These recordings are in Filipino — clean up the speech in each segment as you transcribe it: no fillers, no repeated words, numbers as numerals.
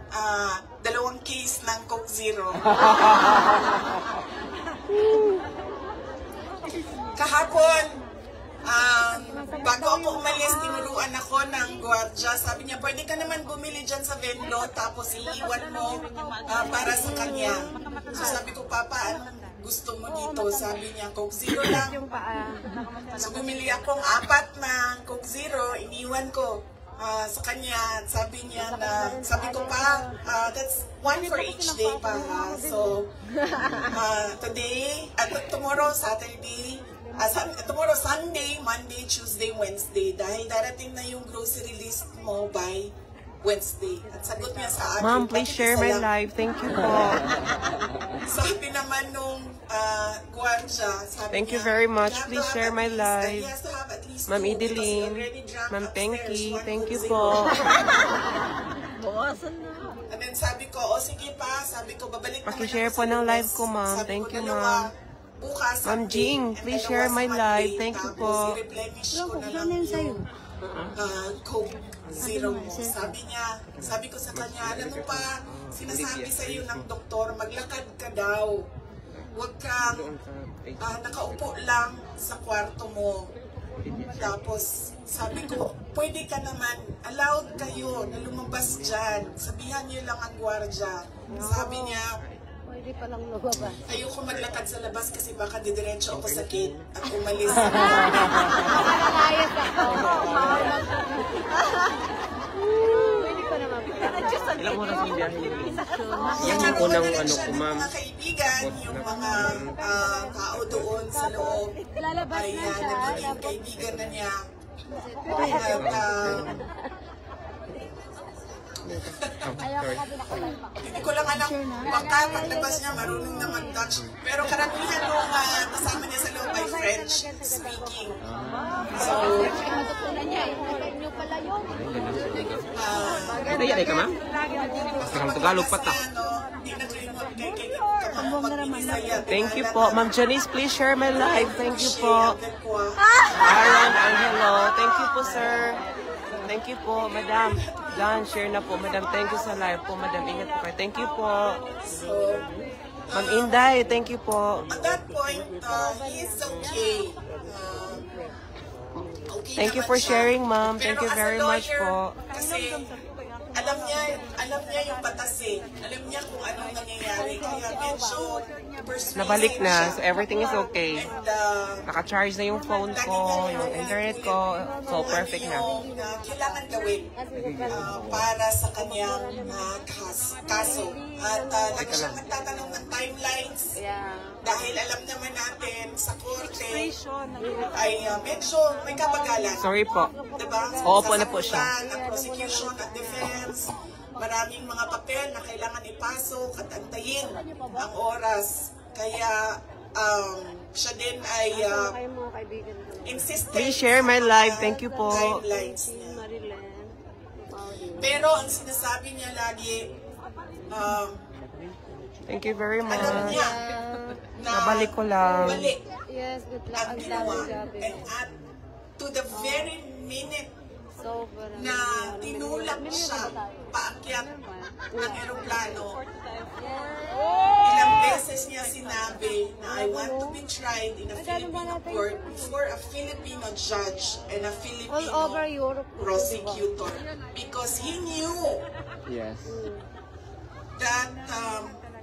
2 case ng Coke Zero. Kahapon, bago ako umalis, tinuruan ako ng gwardiya. Sabi niya, pwede ka naman bumili dyan sa Venlo, tapos iiwan mo para sa kanya. So sabi ko, Papa, anong gusto mo dito? Sabi niya, Coke Zero lang. So bumili akong 4 ng Coke Zero, iniwan ko sa kanya. Sabi niya na, sabi ko pa, that's 1 for each day pa. So today, tomorrow, Saturday, tomorrow, Sunday, Monday, Tuesday, Wednesday. Dahil darating na yung grocery list mo by Wednesday. At sagot niya sa akin, Ma'am, please share my live. Thank you po. Sabi naman nung gwardiya, sabi Thank you niya, very much. "You have Please to share have my at least- live." he has to have at least Ma'am 2 because he Idelin. already drank Ma'am upstairs, Tenki. 1 Thank you Coke po. Zero. And then sabi ko, sige pa, sabi ko, babalik naman Paki-share ako po sa ng Lunes. live ko, ma'am. Sabi Thank ko, you, dalawa, ma'am. Bukas, Ma'am Sunday, Jing, and please dalawa share sa my Monday. live. Thank you Tapos, po. i-replenish ko na lang yung Coke Zero mo. Sabi ko sa kanya, alam mo pa, sinasabi sa iyo ng doktor, maglakad ka daw. Huwag kang nakaupo lang sa kwarto mo. Tapos, sabi ko, pwede ka naman, allowed kayo na lumabas dyan. Sabihan niyo lang ang gwardiya. Sabi niya, Pwede pa lang lumabas. ayoko maglakad sa labas kasi baka didiretso ako sa gate at umalis. Nakalayas ako. Pwede pa naman. Ilang oras yung biyahe niyo? Yan Yung unang ano ko, ma'am. Mga kaibigan, yung mga tao doon sa loob, Lalabas ay na siya. nagiging kaibigan na niya. At Ayaw ko pinakalive ako. hindi ko lang alam, baka paglabas niya marunong na mag-Dutch. Pero karamihan nung kasama niya sa loob ay French speaking. So, Matutunan niya eh. Nyo pala yun. Naiyak ka, ma'am? Ang Tagalog pa ta. hindi nag-remote kay Bisaya. Thank you po. Ma'am Janice, please share my live. Thank you po. po. Aaron, hello. Thank you po, sir. Thank you po, madam. Dan, share na po, madam. Thank you sa live po, madam. Ingat po kayo. Thank you po. So, Ma'am Inday, thank you po. at that point, he is okay. Okay Thank you naman for siya. sharing, ma'am. Thank Pero you as a very much lawyer, po. Kasi alam niya yung batas eh. Alam niya kung anong nangyayari. Kaya medyo persuasive Nabalik na, siya. so everything is okay. And Naka-charge na yung phone ko, yung internet ko. So, perfect na. yung kailangan gawin para sa kanyang kaso. At lagi siyang nagtatanong ng timelines. Dahil alam naman natin sa korte ay medyo may kabagalan. Sorry po. Diba? Oo po na po siya. Ang prosecution at defense, maraming mga papel na kailangan ipasok at antayin ang oras. Kaya siya din ay insistent. Please share my live. Thank you po. Timelines niya. Pero ang sinasabi niya lagi, Thank you very much. alam niya na Nabalik ko lang. mali Yes, good luck. ang Ang ginawa. dami job eh. And at to the very minute Sobrang. na tinulak siya paakyat ng eroplano, ilang beses niya sinabi na I want to be tried in a Filipino court before a Filipino judge and a All over Filipino Europe. prosecutor because he knew that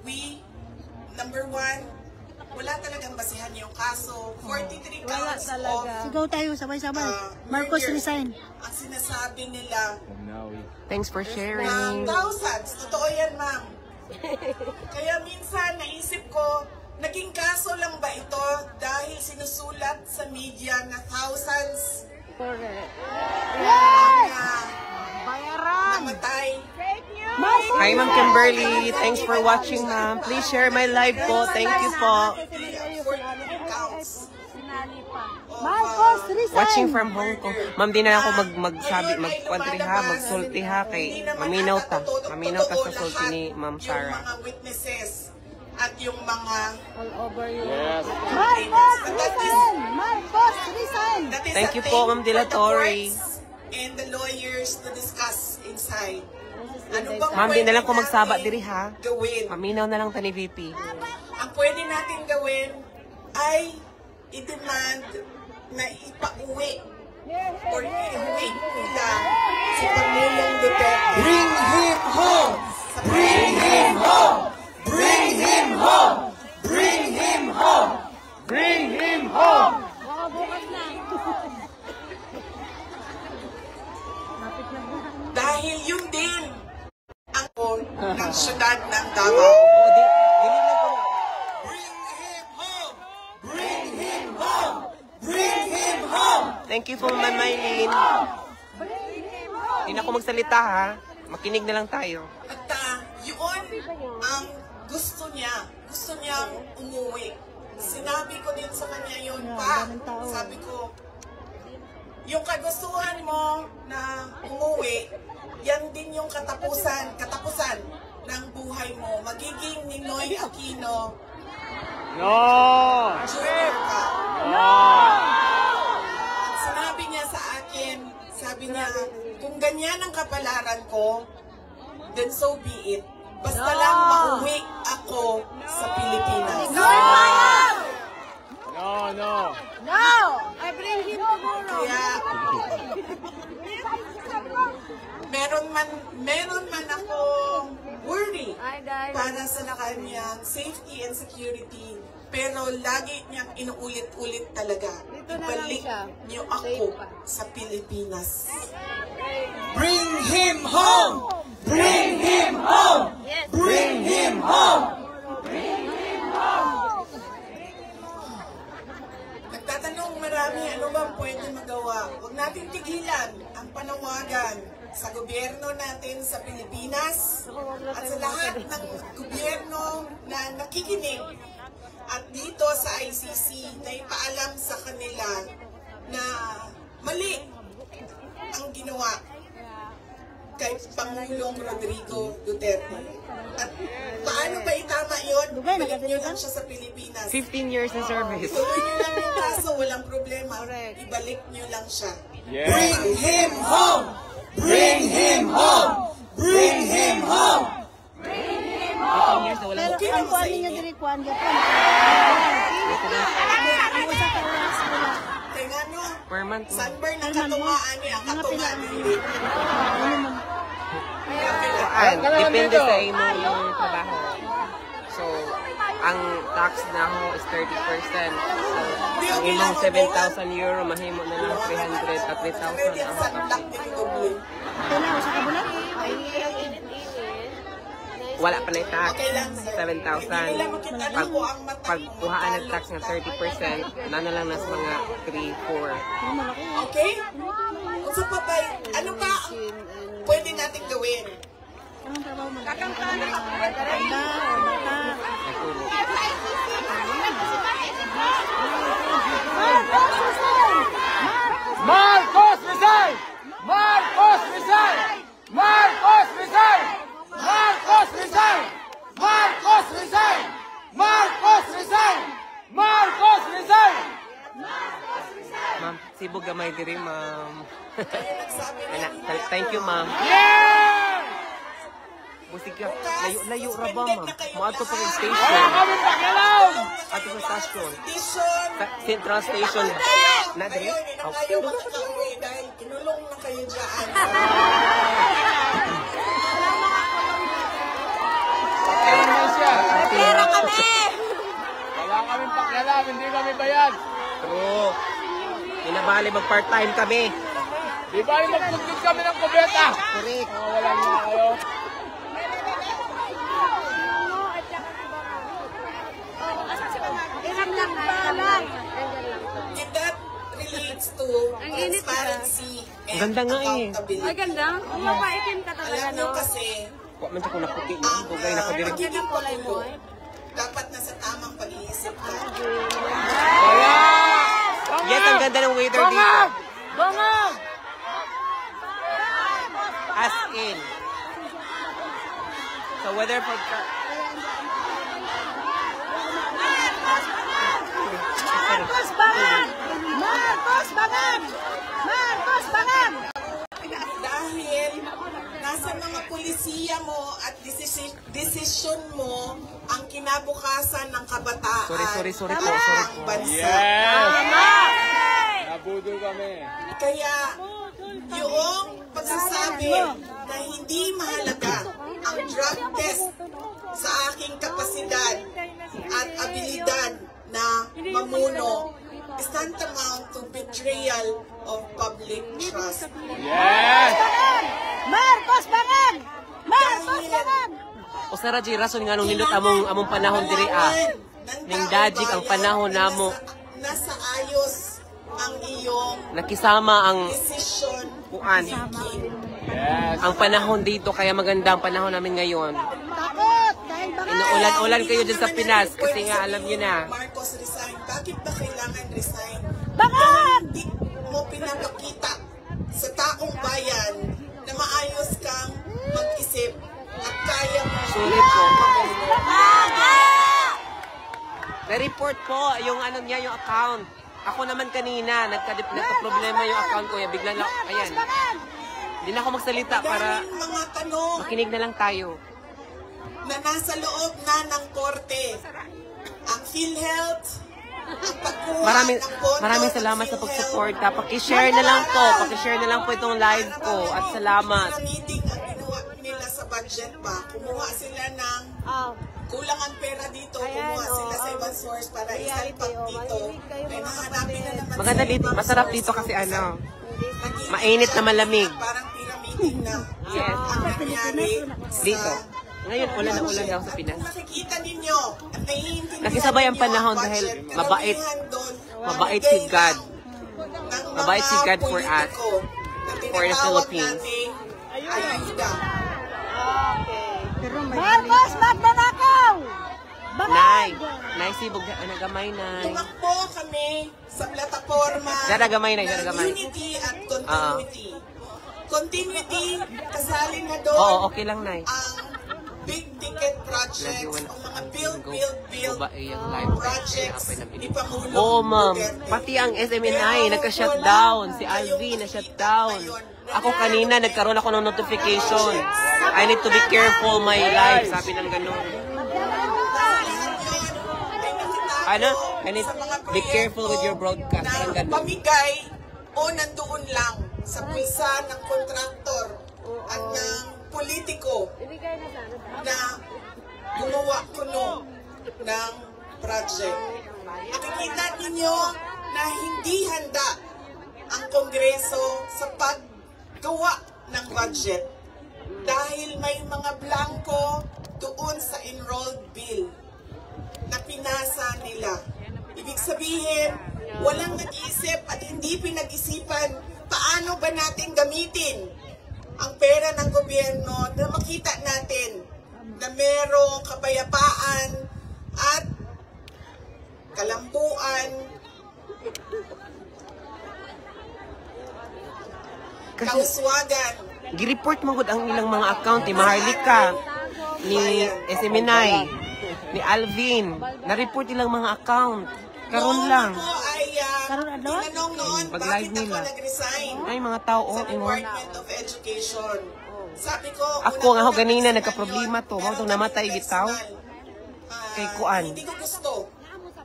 we, number one, wala talagang basihan yung kaso. 43 counts of Sigaw tayo, sabay-sabay. Marcos murder. resign. Ang sinasabi nila Thanks for na sharing. thousands. Totoo yan, ma'am. Kaya minsan naisip ko, naging kaso lang ba ito dahil sinusulat sa media na thousands Correct. na namatay? Hi, Ma'am Kimberly. Thanks for watching, ma'am. Please share my live po. Thank you po. 43 counts. Marcos resign. Watching from Hong Kong. Ma'am, di na ako magpantri ha, magsulti ha, kay maminaw ta. Maminaw ta sa sulti ni Ma'am Yung Sarah. mga witnesses at yung mga All over Europe. Marcos resign. Marcos resign. that is Thank a you thing po, Ma'am De La for the Torre. courts and the lawyers to discuss inside. Ano bang Ma'am, di na lang pwede ko magsaba natin diri ha. gawin? Maminaw na lang ta ni VP. Ang pwede natin gawin ay i-demand na ipauwi or iuwi nila si Pangulong Duterte. Bring him home! Bring him home! Bring him home! Bring him home! Bring him home! Baka bukas na. Dahil yun din ang goal ng syudad ng Davao. O, dili lang ko. Bring him home! Bring him home! Bring him home! Thank you po, Ma'am Maylene. Hindi na ako magsalita ha. Makinig na lang tayo. At yun ang gusto niya. Gusto niyang umuwi. Sinabi ko din sa kanya yun pa. Sabi ko, yung kagustuhan mo na umuwi, yan din yung katapusan ng buhay mo. Magiging Ninoy Aquino. No! Junior ka. No! At sinabi niya sa akin, sabi niya, kung ganyan ang kapalaran ko, then so be it. Basta lang mauwi ako sa Pilipinas. No! No! No! I bring him tomorrow. Kaya, meron man akong worry Ay, dahil. para sa kanyang safety and security, pero lagi niyang inuulit-ulit talaga. Dito na lang Ibalik siya. niyo ako sa Pilipinas. Bring him home! Bring him home! Yes. Bring him home! Nagtatanong marami, ano bang pwede magawa? Huwag natin tigilan ang panawagan sa gobyerno natin sa Pilipinas at sa lahat ng gobyerno na nakikinig at dito sa ICC na ipaalam sa kanila na mali ang ginawa kay Pangulong Rodrigo Duterte. At paano ba itama yun? Ibalik nyo lang siya sa Pilipinas. 15 years in service. Tuloy nyo lang yung kaso, walang problema. Ibalik nyo lang siya. Bring him home! Bring him home! Bring him home! 15 years na wala. Pero Okay ang lang sa kuwan ninyo inyo. diri kuwan gyapon. Ang usa ka oras wala. Kaya nga no, Per month. sunburn ang katungaan niya, ang katungaan niya. Depende sa inyong trabaho. So, ang tax na ho is 30%. So, ang imong 7,000 euro, mahimo na lang 300 at 3,000 Pwede ang ang sunlock din doble. Kaya usa ka bulan. wala pa na yung tax. Okay lang, sir. 7,000. Pag pagkuhaan ng tax ng 30%, na lang nas mga 3-4. Okay? Kung sa papay, ano pa ang pwede natin gawin? Anong trabaho mo? Kakanta o bata. Nagtulog. Marcos resign! Marcos resign! Marcos resign! Marcos resign! Marcos resign! Marcos resign! Marcos resign! Ma'am, sibog gamay diri, ma'am. Kaya nagsabi niya, Thank you, ma'am. Yeah! Busig ka. Layo ra ba, ma'am? Maadto pa kong Wala station. kami pakialam! Ato sa station. Vision. Central Station. Na diri? Ngayon, hindi na kayo makakauwi dahil kinulong na kayo dyan. Pakialam na siya. Pera kami! Wala kami pakialam, hindi kami bayad. True. Inabali mag-part-time kami. Di ba yung magpagkit kami ng kubeta? Correct. Wala niya kayo. Isang lang lang. If that relates to transparency and Ganda nga eh. accountability. Ay, ganda. Mapaitim ka talaga, Alam nyo no? kasi, Wa man ko naputi. ang Bugay na ko diri. pagiging pangulo, dapat nasa tamang pag-iisip ka. Kaya! Yes, ang ganda ng weather dito. Bangag! As in. So, weather forecast. Marcos Bangan! Marcos Bangan! Marcos Bangan! Dahil nasa mga pulis polisiya mo at desisyon mo ang kinabukasan ng kabataan Sorry po. ng bansa. Nabudol kami. Kaya yung pagsasabi na hindi mahalaga ang drug test sa aking kapasidad at abilidad na mamuno is tantamount to betrayal of public trust. Yes! Marcos Bangan! Marcos Bangan! O sa Raji, rason nga nung nindot among panahon diri ning dajik ang panahon namo. Nasa ayos ang iyong Nakisama ang decision kuan. Yes! Ang panahon dito kaya maganda ang panahon namin ngayon. Takot! Dahil Bangan! Inuulan-ulan kayo dyan sa Pinas kasi nga alam niyo na. Marcos resign. Bakit ba kailangan resign? Bangan! Hindi mo pinapakita sa taong bayan na maayos kang mag-isip at kaya mo. Sorry po. Na-report po yung ano niya, yung account. Ako naman kanina, nagka-problema yung account ko. Bigla lang, ayan. Hindi na ako magsalita para Daming mga tanong makinig na lang tayo. na nasa loob na ng korte. Ang PhilHealth, ang pagkuha ng pondo Maraming ng salamat sa PhilHealth, pag-suporta. Paki-share na lang po. Paki-share na lang po itong live ko. At salamat. Meeting ang ginawa nila sa budget ba? Kumuha sila ng kulang ang pera dito, kumuha sila sa ibang source para isalpak dito. Ay nahanapin na naman Maganda sa dito. ibang Masarap source. dito kasi ano. Naging Mainit na malamig. Parang pyramiding na. Yes. Ang nangyari Dito. Ngayon, ulan na ulan daw sa Pinas. Kung makikita ninyo at naiintindihan Nakisabay ang ninyo panahon budget, dahil mabait. karamihan doon, Mabait nagbigay si God. ng mga Mabait si God for us. politiko na For the tinatawag Philippines. nating ayuda. Marcos Magnanakaw! Nay. Nay, sibog. Nagamay, Nay. Tumakbo kami sa plataforma Daragamay, Nay. ng Daragamay. unity at continuity. Continuity, kasali na doon Oo, okay lang, Nay. ang big ticket projects o mga build projects ni Pangulong Oo, ma'am. Duterte. Pati ang SMNI, nagka-shutdown. Si Alvi, na-shutdown. Ako kanina, nagkaroon ako ng notification. I need to be careful my life. Sabi ng ganun. Ano? I need be careful with your broadcast. Parang Na ganun. pamigay o nandoon lang sa pulsa ng kontraktor at ng politiko na gumawa kuno ng project. Nakikita ninyo na hindi handa ang Kongreso sa paggawa ng budget dahil may mga blanco doon sa enrolled bill na pinasa nila. Ibig sabihin, walang nag-iisip at hindi pinag-isipan paano ba natin gamitin ang pera ng gobyerno na makita natin na merong kapayapaan at kalambuan, Kasi kauswagan. gireport mo gud ang ilang mga account ni Maharlika, ni SMNI, ni Alvin. Na-report ilang mga account. Karon lang. Noong ako ay tinanong noon, Pag bakit live ako nila. nag-resign Ay, mga tao, sa ingon. Department of Education. Sabi ko, Ako nga ho ganina nagka-problema to. Mao tong namatay bitaw. Kay Kuan. Hindi ko gusto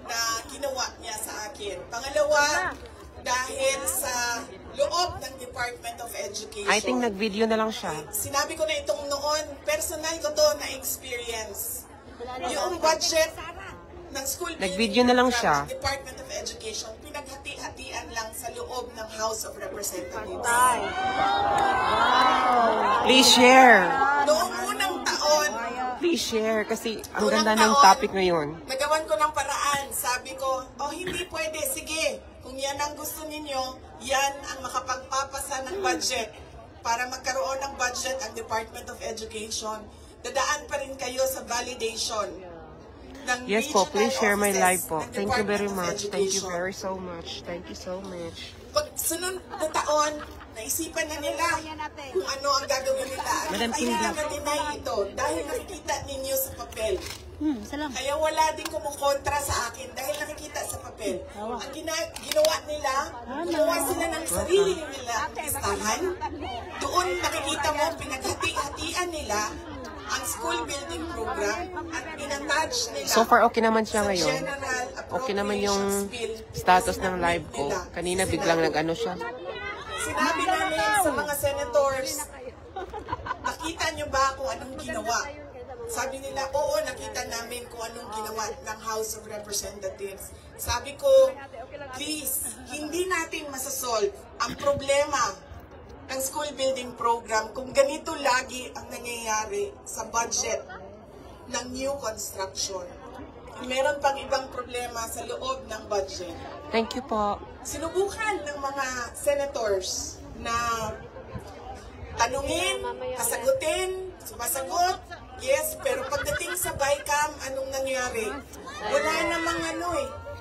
na ginawa niya sa akin. Pangalawa, dahil sa loob ng Department of Education. I think nag-video na lang siya. Sinabi ko na itong noon, personal ko to na experience. Yung budget ng school Nag-video na lang siya. ng Department of Education, pinaghati-hatian lang sa loob ng House of Representatives. Please share. Noong unang taon, Please share kasi ang ganda ng topic ngayon. nagawan ko ng paraan. Sabi ko, hindi pwede. Sige, kung yan ang gusto ninyo, yan ang makapagpapasa ng budget. Para magkaroon ng budget ang Department of Education, dadaan pa rin kayo sa validation ng Yes po, regional please share my offices live po. ng Thank you very Department of much. Thank you Education. very so much. Thank you so much. Pag sunod na taon, naisipan na nila kung ano ang gagawin nila. At hindi nila ma-deny ito dahil nakikita ninyo sa papel. Kaya wala din kumukontra sa akin dahil nakikita sa papel. Ang ginawa nila, gumawa sila ng sarili nila listahan. Doon nakikita mo, pinaghati-hatian nila ang school building program at in-attach nila. So far, okay naman siya ngayon. General Okay naman yung Appropriations Bill. status ng live ko. Kanina biglang nag-ano siya. Sinabi namin sa mga senators, nakita nyo ba kung anong ginawa? Sabi nila, oo, nakita namin kung anong ginawa ng House of Representatives. Sabi ko, please, hindi natin masasolve ang problema ng school building program kung ganito lagi ang nangyayari sa budget ng new construction. Meron pang ibang problema sa loob ng budget. Thank you po. Sinubukan ng mga senators na tanungin, kasagutin, sumasagot, yes, pero pagdating sa BICAM, anong nangyari? Wala namang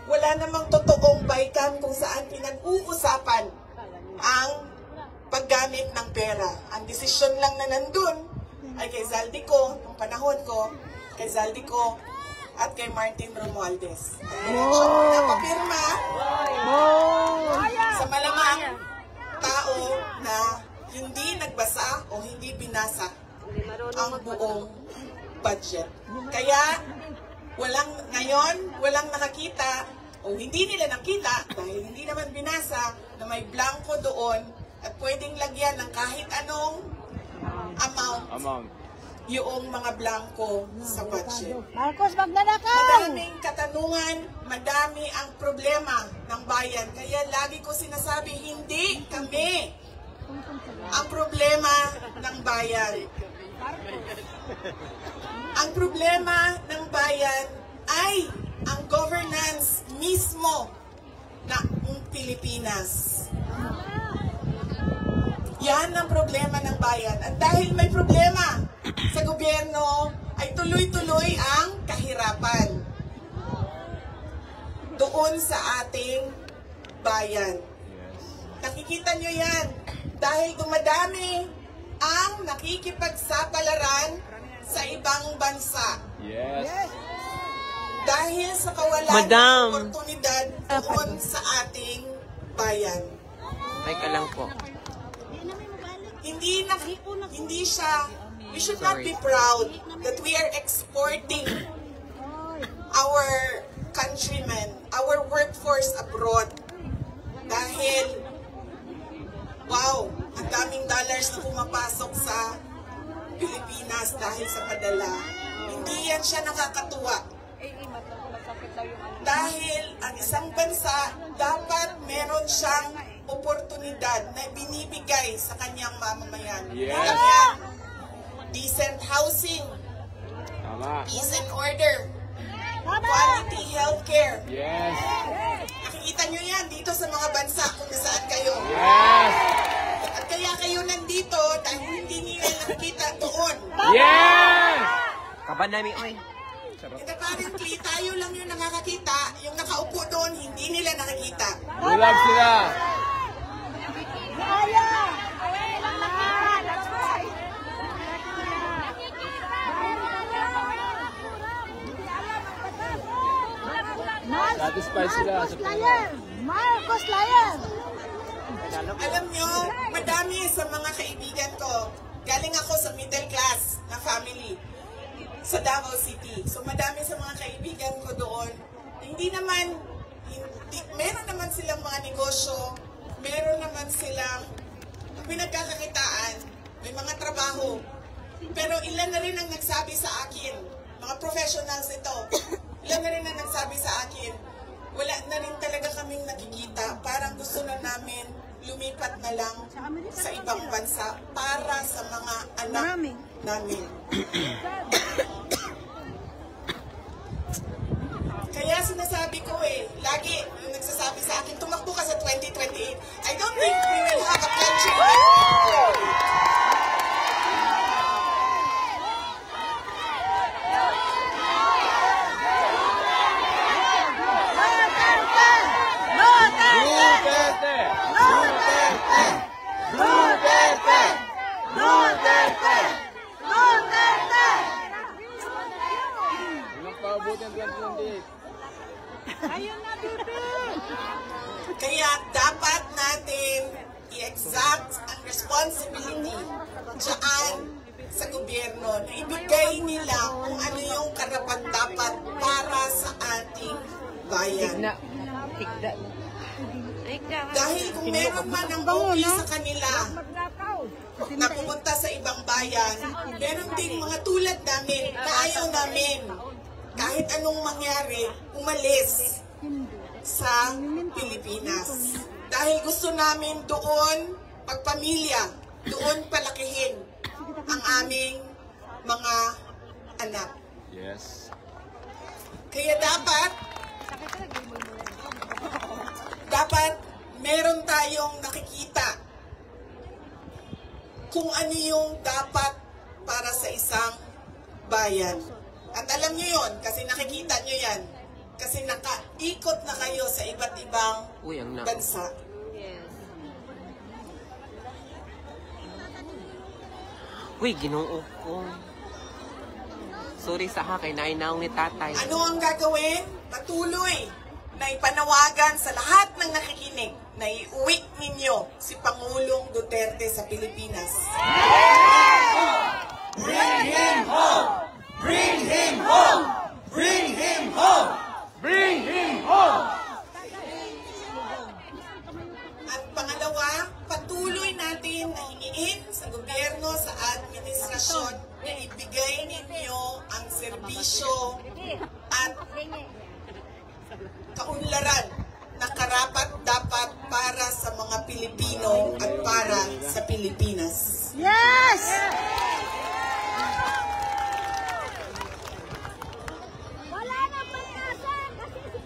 wala namang totoong BICAM kung saan pinag-uusapan ang paggamit ng pera. Ang desisyon lang na nandun ay kay Zaldico, nung panahon ko, kay Zaldico, at kay Martin Romualdez. Napapirma sa malamang tao na hindi nagbasa o hindi binasa ang buong budget. Kaya walang nakakita o hindi nila nakita dahil hindi naman binasa na may blanco doon at pwedeng lagyan ng kahit anong amount. Yung mga blanco sa budget. Marcos, magnanakaw! Madaming katanungan, madami ang problema ng bayan. Kaya lagi ko sinasabi, hindi kami ang problema ng bayan. Ang problema ng bayan ay ang governance mismo ng Pilipinas. Yan ang problema ng bayan. At dahil may problema sa gobyerno, ay tuloy-tuloy ang kahirapan doon sa ating bayan. Nakikita nyo yan. Dahil dumadami ang nakikipagsapalaran sa ibang bansa. Yes. Dahil sa kawalan Madam. ng oportunidad doon sa ating bayan. Teka lang po. Hindi siya, we should not be proud that we are exporting our countrymen, our workforce abroad. Dahil, wow, ang daming dollars na pumapasok sa Pilipinas dahil sa padala. Hindi yan siya nakakatuwa. Dahil ang isang bansa, dapat meron siyang oportunidad na binibigay sa kanyang mamamayan. Yes. Yan. Decent housing, Tama. peace and order, quality healthcare. Yes. Nakikita nyo yan dito sa mga bansa kung nasaan kayo. Yes. At kaya kayo nandito dahil hindi nila nakikita doon. Yes. Kaban namin, oy. And apparently, tayo lang yung nakakakita, yung nakaupo doon, hindi nila nakikita. Bulag sila. Satisfied sila sa pera. Marcos Layan! Alam nyo, madami sa mga kaibigan ko, galing ako sa middle class na family sa Davao City. So madami sa mga kaibigan ko doon, meron naman silang mga negosyo, meron naman silang pinagkakakitaan, may mga trabaho. Pero ilan na rin ang nagsabi sa akin, mga professionals ito, ilan na rin ang nagsabi sa akin, wala na rin talaga kaming nakikita, parang gusto na namin lumipat na lang sa ibang bansa para sa mga anak namin. Kaya sinasabi ko lagi yung nagsasabi sa akin, tumakbo ka sa 2028. I don't think we will have a country in 2028. Duterte. Duterte. Ayun na, bibi! Kaya dapat natin i-exact ang responsibility dyan sa gobyerno na ibigay nila kung ano yung karapat-dapat para sa ating bayan. Dahil kung meron man ang OP sa kanila na pumunta sa ibang bayan, meron ding mga tulad namin na ayaw namin kahit anong mangyari, umalis sa Pilipinas. Dahil gusto namin doon, pagpamilya, doon palakihin ang aming mga anak. Yes. Kaya dapat meron tayong nakikita kung ano yung dapat para sa isang bayan. At alam nyo yun, kasi nakikita nyo yan. Kasi nakaikot na kayo sa iba't ibang bansa. Uy, Ginoo ko. Sorry sa kay nainaw ni tatay. Ano ang gagawin? Patuloy na ipanawagan sa lahat ng nakikinig na iuwi ninyo si Pangulong Duterte sa Pilipinas. Bring him home! Bring him home! Bring him home! Bring him home! At pangalawa, patuloy natin na hingiin sa gobyerno, sa administrasyon na ibigay ninyo ang serbisyo at kaunlaran na karapat-dapat para sa mga Pilipino at para sa Pilipinas. Yes! Wala na pag-asa kasi si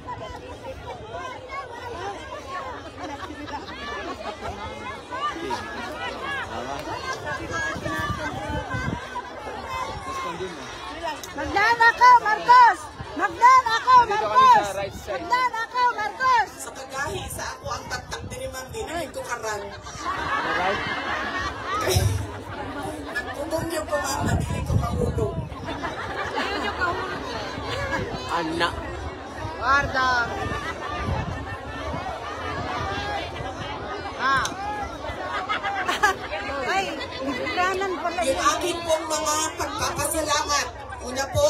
Magdan ako, Marcos! Magdan ako, Marcos! Magdan ako, Marcos! Sa kagahi, sa ako ang taktak din ni Ma'am din, ay ko karan. Nagpupong niyo po, Ma'am, nabili ko mahulog. Anak. Guarda! Ay, kanan pala Yung akin pong mga pagpapasalamat. Una po,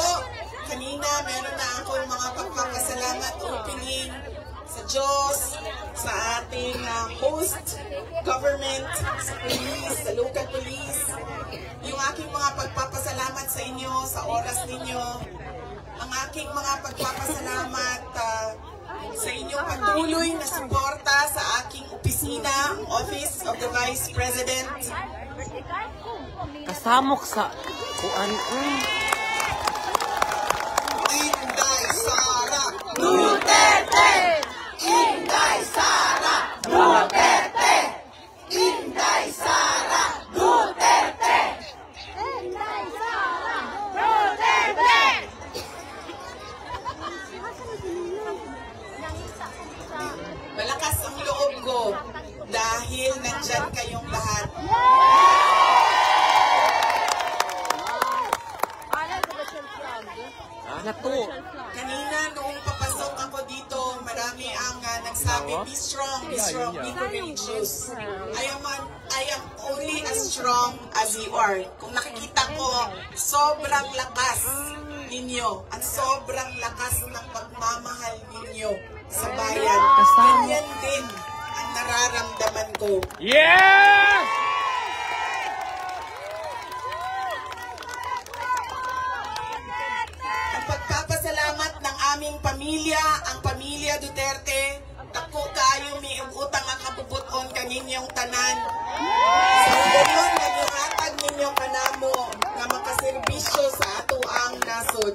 kanina meron na akong mga pagpapasalamat opening sa Diyos, sa ating host government, sa police, sa local police. Yung aking mga pagpapasalamat sa inyo, sa oras ninyo. Ang aking mga pagpapasalamat sa inyong patuloy na suporta sa aking opisina, Office of the Vice President. Kasamok sa kuan. Inday Sara Duterte! Inday Sara Duterte! Inday Sara Duterte! Inday Sara Duterte! Malakas ang loob ko dahil nandyan kayong lahat. Nato. Kanina noong papasok ako dito, marami ang nagsabi, be strong, be courageous. I am only as strong as you are. Kung nakikita ko, sobrang lakas ninyo at sobrang lakas ng pagmamahal ninyo sa bayan. Ganyan din ang nararamdaman ko. Yes! Ang pagpapasalamat ng aming pamilya, ang pamilya Duterte, ako kayo may utang ang kapuputon kaninyong tanan. Sa gayon, naghatag ninyo kanamo nga makaserbisyo sa atuang nasod.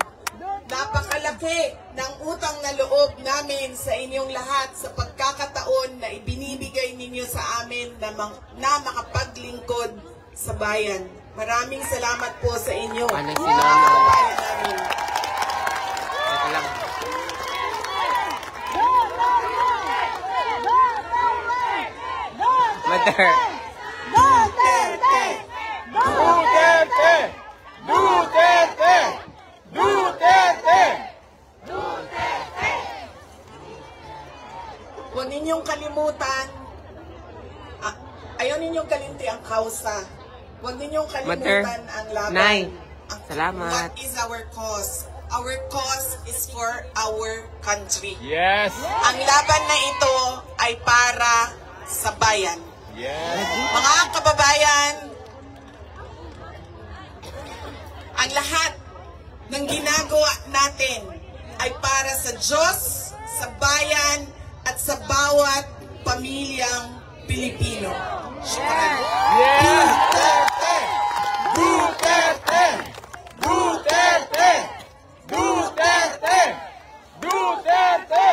Napakalaki ng utang na loob namin sa inyong lahat sa pagkakataon na ibinibigay ninyo sa amin na makapaglingkod sa bayan. Maraming salamat po sa inyo. Anong salamat? Mga kabayan namin. Teka lang. Mother. Duterte! Duterte! Duterte! Duterte! ninyong kalimutan, ayaw ninyong kalimti ang kausa. Huwag ninyong kalimutan ang laban. Nay, salamat. What is our cause? Our cause is for our country. Yes. Ang laban na ito ay para sa bayan. Yes. Mga kababayan, ang lahat ng ginagawa natin ay para sa Diyos, sa bayan, at sa bawat pamilyang Pilipino. Shukran. Yes. Duterte! Duterte! Duterte! Duterte!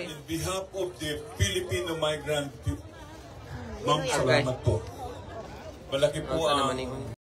In behalf of the Filipino migrant, ma'am, salamat po. Malaki po Ano ang naman yung